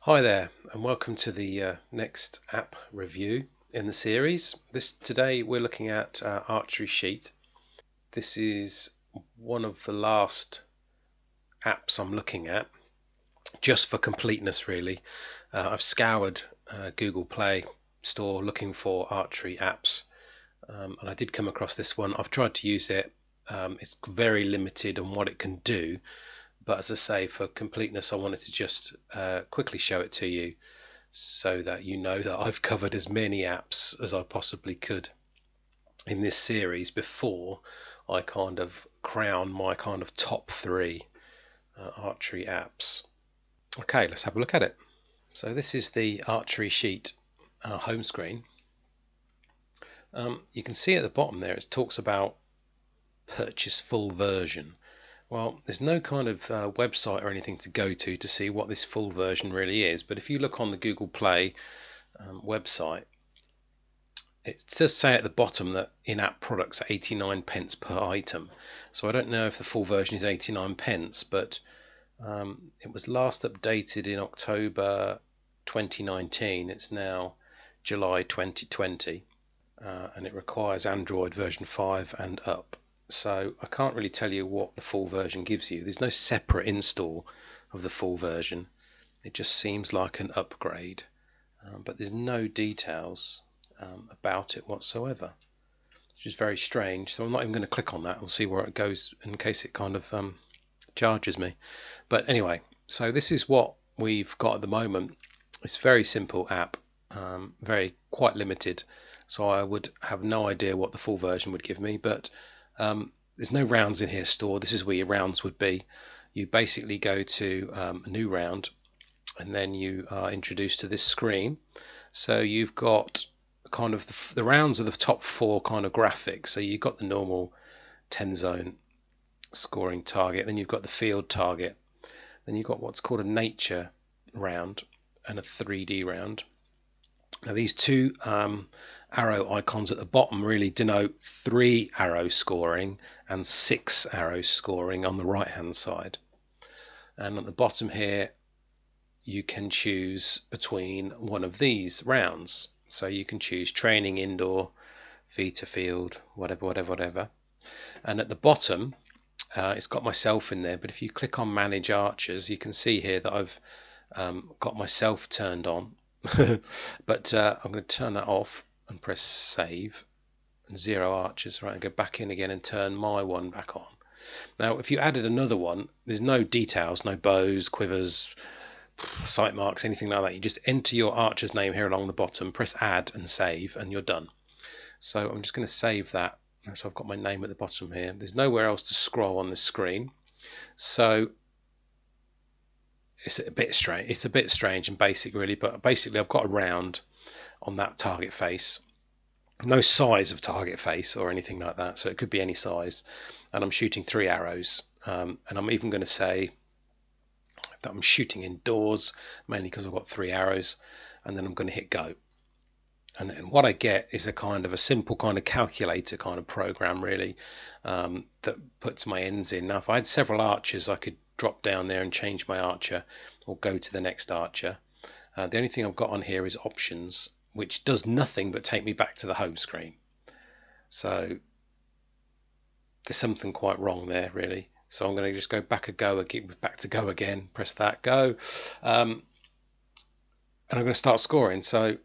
Hi there, and welcome to the next app review in the series. Today we're looking at Archery Sheet. This is one of the last apps I'm looking at, just for completeness really. I've scoured Google Play Store looking for archery apps, and I did come across this one. I've tried to use it. It's very limited on what it can do, but as I say, for completeness I wanted to just quickly show it to you, so that you know that I've covered as many apps as I possibly could in this series before I kind of crown my kind of top three archery apps. Okay, let's have a look at it. So this is the Archery Sheet home screen. You can see at the bottom there it talks about purchase full version. Well, there's no kind of website or anything to go to see what this full version really is, but if you look on the Google Play website, it does say at the bottom that in-app products are 89 pence per item. So I don't know if the full version is 89 pence, but it was last updated in October 2019. It's now July 2020, and it requires Android version 5 and up. So I can't really tell you what the full version gives you. There's no separate install of the full version. It just seems like an upgrade, but there's no details about it whatsoever, which is very strange. So I'm not even going to click on that. We'll see where it goes in case it kind of charges me. But anyway, so this is what we've got at the moment. It's a very simple app, quite limited. So I would have no idea what the full version would give me, but there's no rounds in here stored. This is where your rounds would be. You basically go to a new round, and then you are introduced to this screen. So you've got kind of the rounds of the top four kind of graphics. So you've got the normal 10 zone scoring target, then you've got the field target, then you've got what's called a nature round and a 3D round. Now these two arrow icons at the bottom really denote 3 arrow scoring and 6 arrow scoring on the right hand side, and at the bottom here you can choose between one of these rounds. So you can choose training, indoor, feed to field, whatever. And at the bottom, it's got myself in there. But if you click on Manage Archers, you can see here that I've got myself turned on. But I'm going to turn that off and press Save. And 0 archers, right? And go back in again and turn my one back on. Now, if you added another one, there's no details, no bows, quivers, sight marks, anything like that. You just enter your archer's name here along the bottom, press add and save, and you're done. So I'm just going to save that. So I've got my name at the bottom here. There's nowhere else to scroll on the screen, so it's a bit strange and basic really, but basically I've got a round on that target face, no size of target face or anything like that, so it could be any size, and I'm shooting 3 arrows, and I'm even going to say that I'm shooting indoors, mainly because I've got 3 arrows, and then I'm going to hit go. And then what I get is a kind of a simple kind of calculator kind of program really, that puts my ends in. Now if I had several archers, I could drop down there and change my archer or go to the next archer. The only thing I've got on here is options, which does nothing but take me back to the home screen. So there's something quite wrong there really. So I'm going to just go back to go again, press that, go, and I'm going to start scoring. So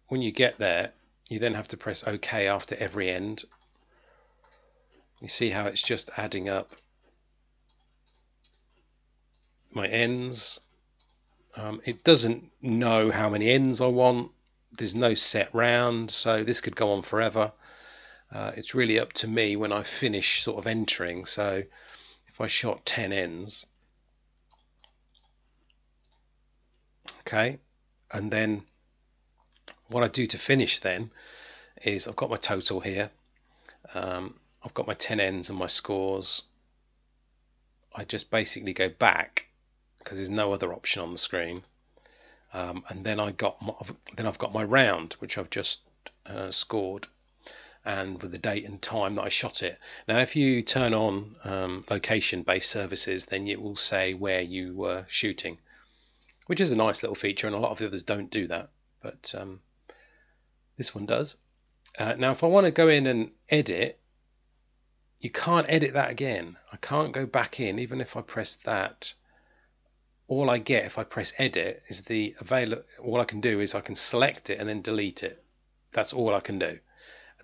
when you get there, you then have to press OK after every end. You see how it's just adding up my ends. It doesn't know how many ends I want. There's no set round, so this could go on forever. It's really up to me when I finish sort of entering. So if I shot 10 ends, okay, and then what I do to finish then is I've got my total here, I've got my 10 ends and my scores. I just basically go back because there's no other option on the screen, and then I've got my round which I've just scored, and with the date and time that I shot it. Now if you turn on location based services, then it will say where you were shooting. which is a nice little feature, and a lot of the others don't do that, but this one does. Now if I want to go in and edit, you can't edit that again. I can't go back in. Even if I press that, all I get if I press edit is the available. All I can do is I can select it and then delete it. That's all I can do.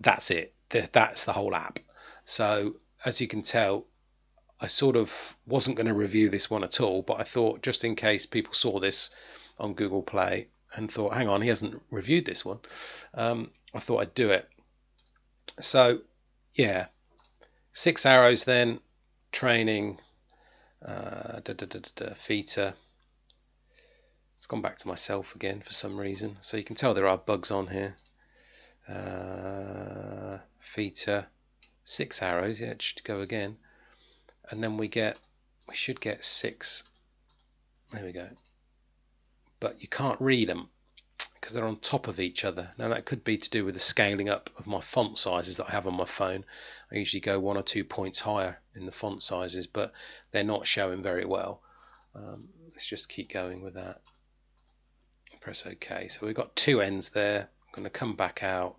That's it. That's the whole app. So as you can tell, I sort of wasn't going to review this one at all, but I thought just in case people saw this on Google Play and thought, hang on, he hasn't reviewed this one, I thought I'd do it. So yeah, 6 arrows then, training, feature. It's gone back to myself again for some reason. So you can tell there are bugs on here. Feature, 6 arrows, yeah, it should go again. And then we should get 6. There we go. But you can't read them because they're on top of each other. Now that could be to do with the scaling up of my font sizes that I have on my phone. I usually go 1 or 2 points higher in the font sizes, but they're not showing very well. Let's just keep going with that. Press OK. So we've got 2 ends there. I'm going to come back out,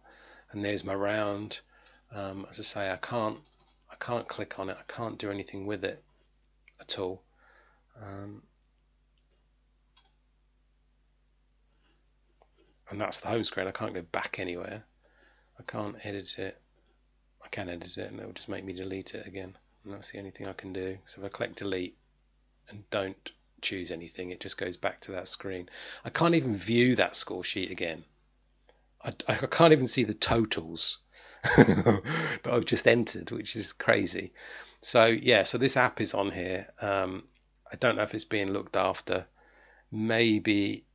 and there's my round. As I say, I can't click on it. I can't do anything with it at all. And that's the home screen. I can't go back anywhere. I can't edit it. I can edit it and it will just make me delete it again, and that's the only thing I can do. So if I click delete and don't choose anything, it just goes back to that screen. I can't even view that score sheet again. I can't even see the totals that I've just entered, which is crazy. So yeah, so this app is on here. I don't know if it's being looked after. Maybe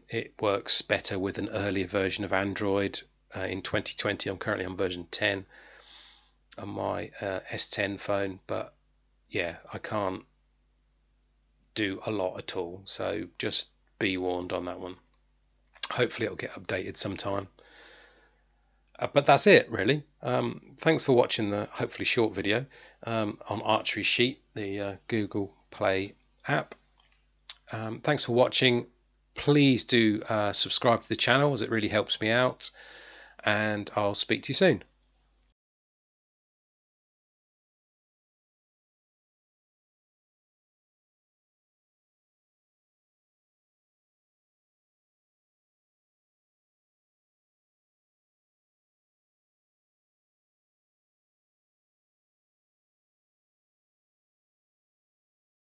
it works better with an earlier version of Android in 2020. I'm currently on version 10 on my S10 phone, but yeah, I can't do a lot at all. So just be warned on that one. Hopefully it'll get updated sometime. But that's it, really. Thanks for watching the hopefully short video on Archery Sheet, the Google Play app. Thanks for watching. Please do subscribe to the channel, as it really helps me out, and I'll speak to you soon.